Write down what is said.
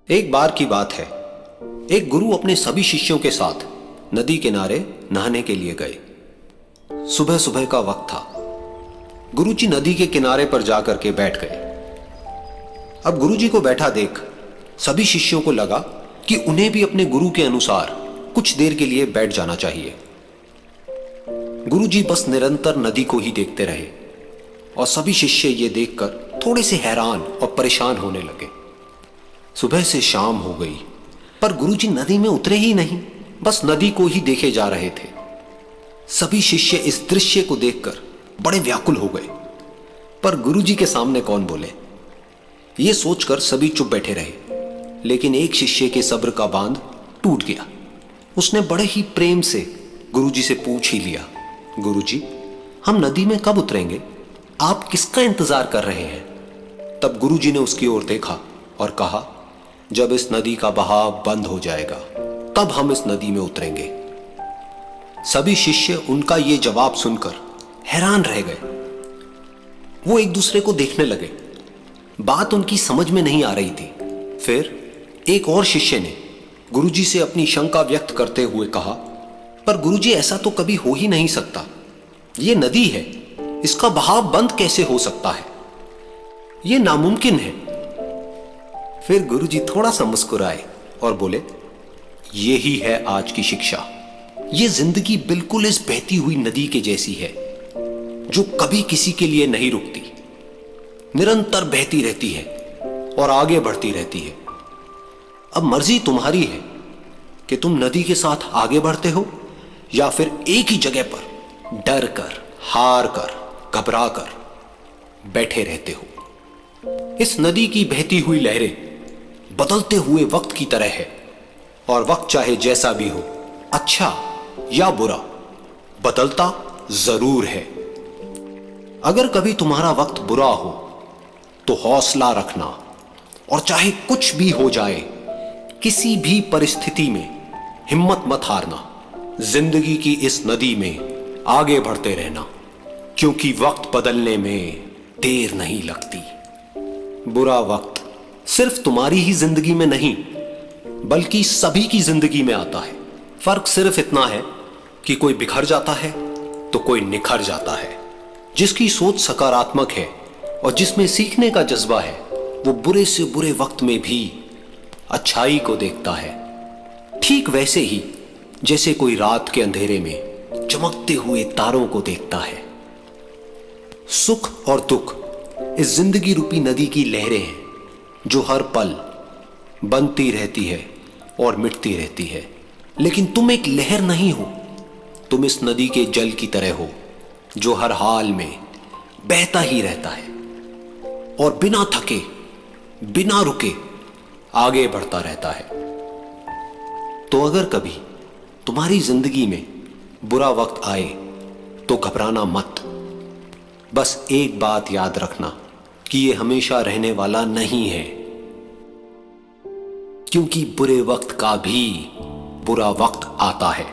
एक बार की बात है। एक गुरु अपने सभी शिष्यों के साथ नदी किनारे नहाने के लिए गए। सुबह सुबह का वक्त था। गुरुजी नदी के किनारे पर जाकर के बैठ गए। अब गुरुजी को बैठा देख सभी शिष्यों को लगा कि उन्हें भी अपने गुरु के अनुसार कुछ देर के लिए बैठ जाना चाहिए। गुरुजी बस निरंतर नदी को ही देखते रहे और सभी शिष्य ये देखकर थोड़े से हैरान और परेशान होने लगे। सुबह से शाम हो गई पर गुरुजी नदी में उतरे ही नहीं, बस नदी को ही देखे जा रहे थे। सभी शिष्य इस दृश्य को देखकर बड़े व्याकुल हो गए, पर गुरुजी के सामने कौन बोले, ये सोचकर सभी चुप बैठे रहे। लेकिन एक शिष्य के सब्र का बांध टूट गया। उसने बड़े ही प्रेम से गुरुजी से पूछ ही लिया, गुरुजी, हम नदी में कब उतरेंगे? आप किसका इंतजार कर रहे हैं? तब गुरुजी ने उसकी ओर देखा और कहा, जब इस नदी का बहाव बंद हो जाएगा तब हम इस नदी में उतरेंगे। सभी शिष्य उनका यह जवाब सुनकर हैरान रह गए। वो एक दूसरे को देखने लगे। बात उनकी समझ में नहीं आ रही थी। फिर एक और शिष्य ने गुरुजी से अपनी शंका व्यक्त करते हुए कहा, पर गुरुजी, ऐसा तो कभी हो ही नहीं सकता। ये नदी है, इसका बहाव बंद कैसे हो सकता है? यह नामुमकिन है। फिर गुरुजी थोड़ा सा मुस्कुराए और बोले, यही है आज की शिक्षा। यह जिंदगी बिल्कुल इस बहती हुई नदी के जैसी है जो कभी किसी के लिए नहीं रुकती, निरंतर बहती रहती है और आगे बढ़ती रहती है। अब मर्जी तुम्हारी है कि तुम नदी के साथ आगे बढ़ते हो या फिर एक ही जगह पर डर कर, हार कर, घबरा कर बैठे रहते हो। इस नदी की बहती हुई लहरें बदलते हुए वक्त की तरह है और वक्त चाहे जैसा भी हो, अच्छा या बुरा, बदलता जरूर है। अगर कभी तुम्हारा वक्त बुरा हो तो हौसला रखना और चाहे कुछ भी हो जाए, किसी भी परिस्थिति में हिम्मत मत हारना। जिंदगी की इस नदी में आगे बढ़ते रहना, क्योंकि वक्त बदलने में देर नहीं लगती। बुरा वक्त सिर्फ तुम्हारी ही जिंदगी में नहीं बल्कि सभी की जिंदगी में आता है। फर्क सिर्फ इतना है कि कोई बिखर जाता है तो कोई निखर जाता है। जिसकी सोच सकारात्मक है और जिसमें सीखने का जज्बा है, वो बुरे से बुरे वक्त में भी अच्छाई को देखता है। ठीक वैसे ही जैसे कोई रात के अंधेरे में चमकते हुए तारों को देखता है। सुख और दुख इस जिंदगी रूपी नदी की लहरें हैं जो हर पल बनती रहती है और मिटती रहती है। लेकिन तुम एक लहर नहीं हो, तुम इस नदी के जल की तरह हो जो हर हाल में बहता ही रहता है और बिना थके, बिना रुके आगे बढ़ता रहता है। तो अगर कभी तुम्हारी जिंदगी में बुरा वक्त आए तो घबराना मत। बस एक बात याद रखना कि यह हमेशा रहने वाला नहीं है, क्योंकि बुरे वक्त का भी बुरा वक्त आता है।